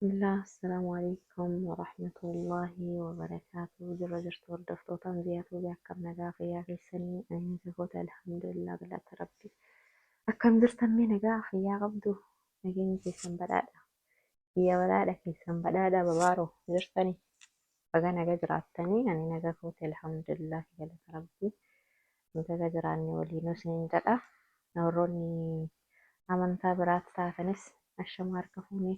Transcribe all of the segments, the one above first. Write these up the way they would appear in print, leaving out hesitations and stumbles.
بسم الله السلام عليكم ورحمة الله وبركاته. جرى جرت وردفتو تنزياتو بأكم نجا فيا في السنين أن تفوت الحمد لله بلا تربي أكم درتم من نجا فيا غبدو نجيني في سنبلادا هي ولادا في سنبلادا ببارو درتني بقى نجا جراتني يعني نجا فوت الحمد لله بلا تربي نجا جراني ولي نسنين جدا نوروني amantaa biraatti taatanis ashama harka fuunee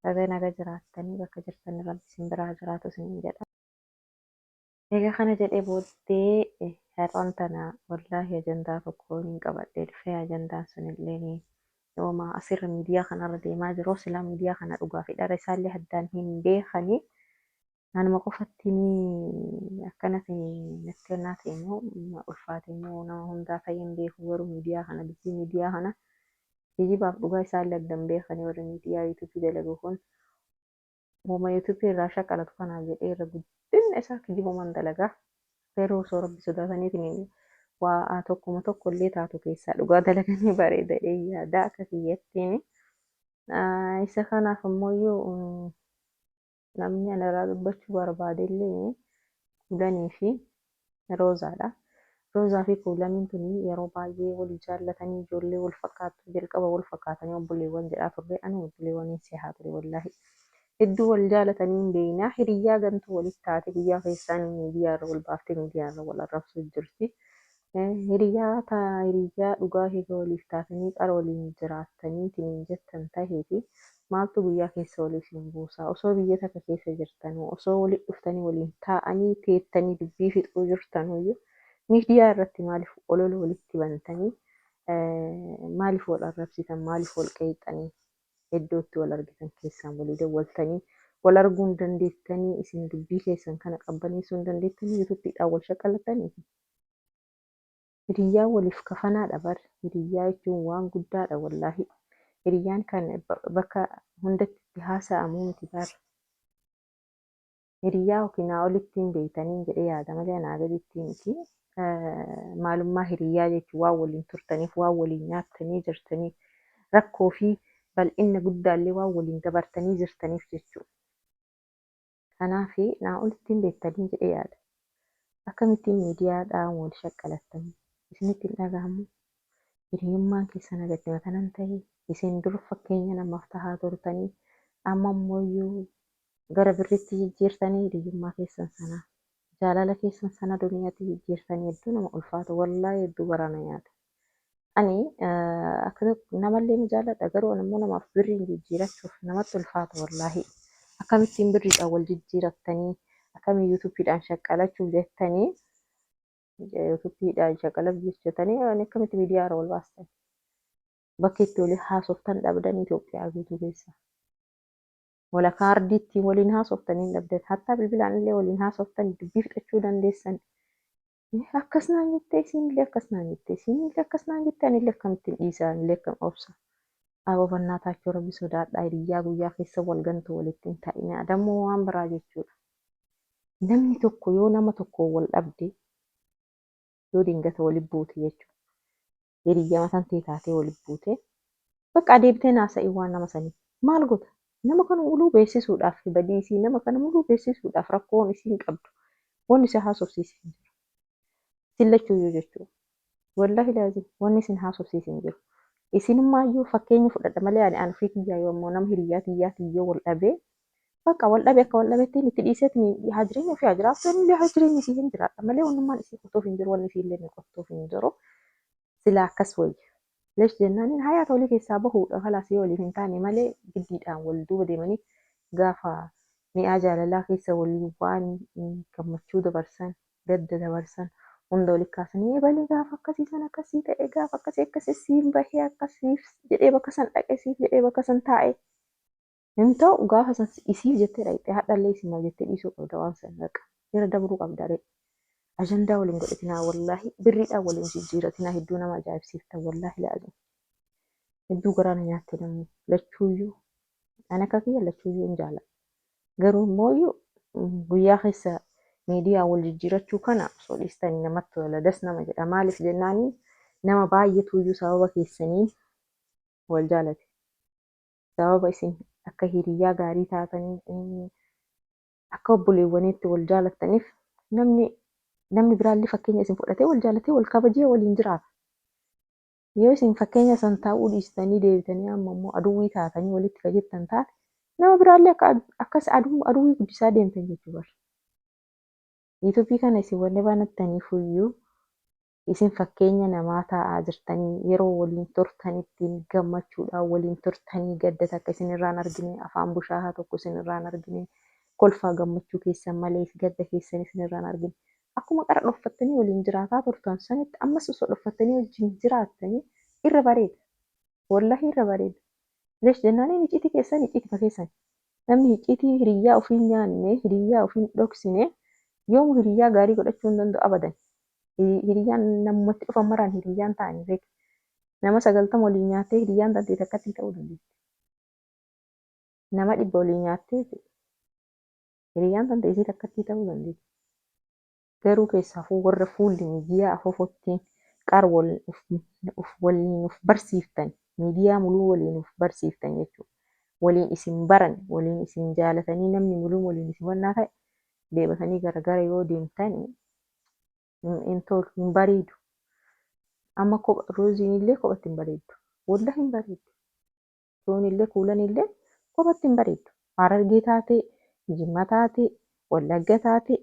baga naga jiraattanii bakka jirtan rabbi isin biraa jiraatu isiniin jedha. Egaa kana jedhee booddee har'aan tana wallaahi ajandaa tokko niin qabadhee dhufee ajandaan sunillee yooma asirra miidiyaa kanarra deemaa jiru silaa miidiyaa kana dhugaa fi dhara isaallee addaan hin beekanii anuma qofatti akkana ta'e natti onnaa ta'e immoo ulfaate immoo nama hundaa ta'e hin beeku garuu miidiyaa kana dubbii miidiyaa kana geejibaaf dhugaa isaallee addan beekanii warri miidiyaa yuutuubii dalagu kun uumama yuutuubii irraa shaqalatu kanaaf jedhee irra guddinni isaa kijibumaan dalagaa garuu osoo rabbi sodaataniitiin waa tokkuma tokko illee taatu keessaa dhugaa dalaganii bareedadhee yaada akka kiyyattiin isa kanaaf ammoo namni anarraa dubbachuu barbaade illee kuulanii fi roozaadha. Roozaa fi kuulamiin tun yeroo baay'ee wal jaallatanii ijoollee wal fakkaatu jalqaba wal fakkaatanii obboleewwan jedhaa turre ani obboleewwaniin sihaa ture wallaahi. Hedduu wal jaallatanii hin beeknaa hiriyyaa gantuu walitti taate guyyaa keessaan miidiyaa irra wal baaftee miidiyaa irra wal arrabsuu jirti. Hiriyyaa dhugaa eega waliif taatanii qara waliin jiraattanii tiniin jettan taheeti maaltu guyyaa keessa waliif hin buusaa osoo biyya takka keessa jirtanuu osoo walitti dhuftanii waliin taa'anii teettanii dubbii fixuu jirtanuyyuu miidiyaa irratti maaliif olola walitti bantanii maaliif wal arrabsitan maaliif wal qeeqxanii iddootti wal argitan keessaan walii dawwaltanii wal arguu hin dandeettanii isin dubbii keessan kana qabbaneessuu hin dandeettanii yuutuubbiidhaan wal shaqallatanii hiriyyaa waliif kafanaadha bar hiriyyaa jechuun waan guddaadha wallaahi hiriyyaan kan bakka hundatti haasa'amuu miti bar hiriyyaa yookiin olitti hin beeytanii jedhee yaada malee anaa gaditti miti. Maalummaa hiriyyaa jechuun waan waliin turtaniif waan waliin nyaattanii jirtanii rakkoo fi bal'inna guddaallee waan waliin dabartanii jirtaniif jechuudha. Kanaaf naa olitti hin beektanii jedhee yaada. Akkamittiin miidiyaadhaan wal shaqalattanii isinitti hin dhagahamu hiriyyummaan keessan agatti matanan ta'e isin dur fakkeenya namaaf tahaa turtanii amma immoo gara birritti jijjiirtanii hiriyyummaa keessan sanaa jaalala keessan sana duniyaatti jijjiirtanii hedduu nama ulfaatu wallaahi hedduu waraana nyaata. Ani akka namallee ni jaalladha garuu immoo namaaf birriin jijjiirachuuf namatti ulfaata wallaahi. Akkamittiin birriidhaan wal jijjiirattanii akkamiin yuutuubiidhaan shaqqalachuuf jettanii yuutuubiidhaan shaqalachuuf jettanii akkamitti miidiyaa irra wal baastan bakka itti waliin haasoftan dhabdan Itoophiyaa guutuu keessa. Wala kaardiitti waliin haasoftanii hin dhabdan hattaa bilbilaan illee waliin haasoftan dubbii fixachuu dandeessan. Akkas naan jettee isinillee akkas naan jettee isinillee akkas naan jettee anillee akkamittiin dhiisaa anillee akkam obsa. Ababannaa taachuu rabbi sodaadhaa hiriyyaa guyyaa keessa wal gantu walitti hin taa'ina adammoo waan biraa jechuudha. Namni tokko yoo nama tokko wal dhabde yoo dingata waliin buute jechuudha. Hiriyyaa mataan ta'e taatee waliin buute bakka adeemtee naasa'ii waan nama sanii maal goota nama kana muluu beeksisuudhaaf badiisii nama kana muluu beeksisuudhaaf rakkoon isiin qabdu wanni isa haasofsiisu hin jiru. Sillachuuyyuu jechuudha. Wallaahi laazim wanni isin haasofsiisu hin jiru. Isinumaayyuu fakkeenya fudhadha malee ani ofii kiyyaa yoo ammoo nama hiriyyaa kiyyaa wal dhabee bakka wal dhabe akka wal dhabeettiin itti dhiiseetiin haa jireenya ofii haa jiraatu illee haa jireenya isii hin jiraadha malee wannummaan isii qotuuf hin jiru wanni isii illee qotuuf hin jiru silaa akkas wayya. Lees jennaaniin hayaata walii keessaa bahuudha halaasii waliif hin taane malee giddiidhaan wal duuba deemanii gaafa mi'aa jaalalaa keessa walii waan gammachuu dabarsan gadda dabarsan hunda walitti kaasanii eebalee gaafa akkasii sana akkasii ta'e gaafa akkasii siin bahee akkasiif jedhee bakka san dhaqee siif jedhee bakka san taa'e. Hin ta'u gaafa san isiif jettee dhaqxee haadhallee isimaaf jettee dhiisuu qabda waan san dhaqa. Bira dabruu qabda dhaqe. Ajandaa waliin godhatinaa wallaahi birriidhaan waliin jijjiiratinaa hedduu nama ajaa'ibsiiftan wallaahi laazim. Hedduu garaana nyaatte namni lachuuyyuu ani akka kiyya lachuuyyuu hin jaalladha. Garuu immoo guyyaa keessa miidiyaa wal jijjiirachuu kana osoo dhiistanii namatti tola das nama jedha maaliif jennaanii nama baay'eetuyyuu sababa keessanii wal jaalate. sababa isin akka hiriyaa gaarii taatanii akka obboleewwaniitti wal jaalattaniif namni biraallee fakkeenya isin fudhatee wal jaalatee wal kabajee waliin jiraata. Yoo isin fakkeenya san taa'uu dhiistanii deebitanii amma immoo aduwwii taatanii walitti ka jettan taate nama biraallee akkas aduwwii guddisaa deemtan jechuu bara. Yuutuubii kana isin wanni banattaniifuyyuu isin fakkeenya namaa taa'aa jirtanii yeroo waliin turtanittiin gammachuudhaan waliin turtanii gaddata akka isinirraan argine afaan bushaayee tokko isinirraan argine kolfaa gammachuu keessan malee gadda keessan isinirraan argine akkuma qara dhoffattanii waliin jiraataa turtan sanitti ammas osoo dhoffattanii wajjin jiraattanii irra bareeda. Wallahi irra bareeda. Leesh jennaaniin icciitii keessan icciitii keessan namni icciitii hiriyaa ofii nyaanne hiriyaa ofii dhoksine yoomuu hiriyaa gaarii godhachuu hin danda'u abadan. Hiriyaan namatti dhufan maraan hiriyaan ta'anii beeku. Nama 90 waliin nyaattee hiriyaan taatee takkatti ta'uu dandeessi. Nama 100 waliin nyaattee hiriyaan taatee isii takkatti ta'uu dandeessi. Garuu keessaafuu warra fuulli miidiyaa afofottiin qaar waliin of barsiiftan miidiyaa muluu waliin of barsiiftan jechuudha. Waliin isin baran waliin isin jaalatanii namni muluu waliin isin wannaa ta'e deebatanii garagara yoo deemtan hin bareedu. Amma rooziin illee kophatti hin bareeddu. Wallahi hin bareeddu. Foon illee kuulan illee kophatti hin bareeddu. Harargee taatee, Jimma taatee, Wallagga taatee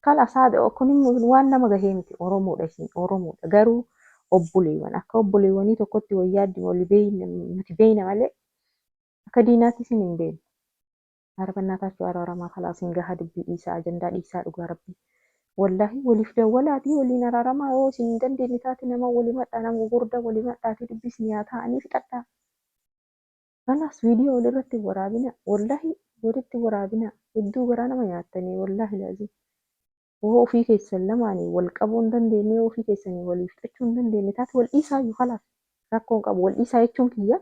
kalas haadha kun waan nama gahee miti Oromoodha isin Oromoodha. Garuu obboleewwan akka obboleewwanii tokkotti wayyaaddi nuti beeyna malee akka diinaatti isin hin beeynu. Arbannaataa araaramaa kalaas hin gaha dubbii dhiisaa ajandaa dhiisaa dhugaa rabbii. Wallahi waliif dawwalaatii waliin araaramaa yoo isin hin dandeenye taate nama walii madhaa nama gurguddaa walii madhaatii dubbis nyaataanii fixadhaa. Kanaas viidiyoo walirratti waraabina wallahi walitti waraabina hedduu garaa nama nyaattanii wallahi laazim. Yoo ofii keessan lamaanii wal qabuu hin dandeenye yoo ofii keessanii waliif fixachuu hin dandeenye taate wal dhiisaa iyyuu kalaas rakkoon qabu wal dhiisaa jechuun kiyya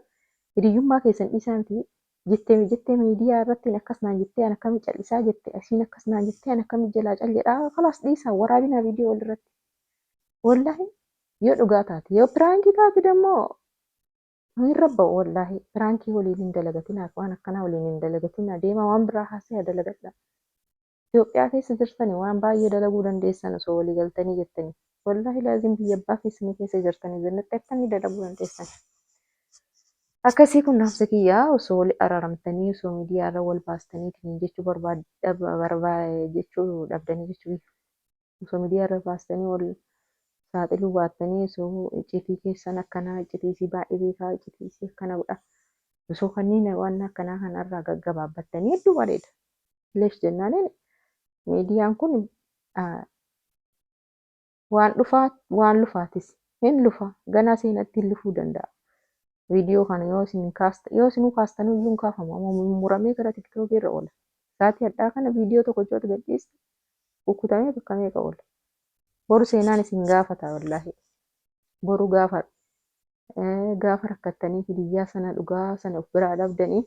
hiriyyummaa keessan dhiisaanti jettee miidiyaa irratti akkas naan jettee an akkami callisaa jette asiin akkas naan jettee an akkami jalaa calledhaa kalaas dhiisaa waraabina viidiyoo walirratti. Wallahi yoo dhugaa taate yoo piraankii taate dammoo hin rabba'u wallahi piraankii waliin hin dalagatinaa waan akkanaa waliin hin dalagatinaa deemaa waan biraa haasa'aa dalagadha. Itoophiyaa keessa jirtanii waan baay'ee dalaguu dandeessan osoo walii galtanii jettanii. Wallahi laazim biyya abbaa keessanii keessa jirtanii jannatti akkanii dalaguu dandeessan. Akkasii kun naafsa kiyyaa osoo wal araaramtanii osoo miidiyaa irra wal baastanii jechuu jechuu dhabdanii jechuu osoo miidiyaa irra baastanii wal saaxiluu baattanii osoo icciitii keessan akkanaa iccitiisii baay'ee beekaa iccitiisii akkana godha osoo kanneen waan akkanaa kanarraa gaggabaabbattanii hedduu bareeda. Leesh jennaaniin miidiyaan kun waan lufaatis hin lufa ganaa seenatti lufuu danda'a. Viidiyoo kana yoo isinuu kaastanuu iyyuu hin kaafamu amma muramee gara tiktookii irra oola. Saatii hadhaa kana viidiyoo tokko ijooti gadhiiste kukkutamee bakka meeqa oola. Boru seenaan isin gaafata wallaahi. Boru gaafa rakkattanii hiriyaa sana dhugaa sana of biraa dhabdanii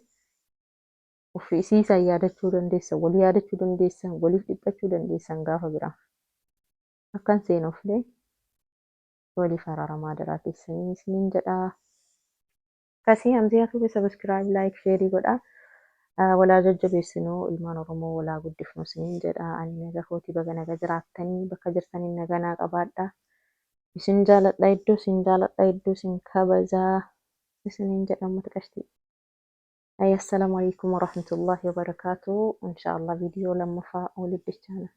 ofiisiisan yaadachuu dandeessan, walii yaadachuu dandeessan, waliif dhiphachuu dandeessan gaafa biraa. Akkan seenoflee waliif araaramaa daraa keessanii isiniin jedhaa. Akkasii hamzee atuube sabiskiraayib laayik sheerii godhaa. Walaa jajjabeessinuu ilmaan Oromoo walaa guddifnu isiniin jedhaa. Ani naga kootii baga naga jiraattanii bakka jirtanii naganaa qabaadhaa. Isin jaaladha iddoo isin jaaladha iddoo isin kabajaa isiniin jedha uummata qashtii. Assalamu alaikum warahmatullahi wabarakatuh. Inshaallah viidiyoo lammaffaa walitti dhiyaana.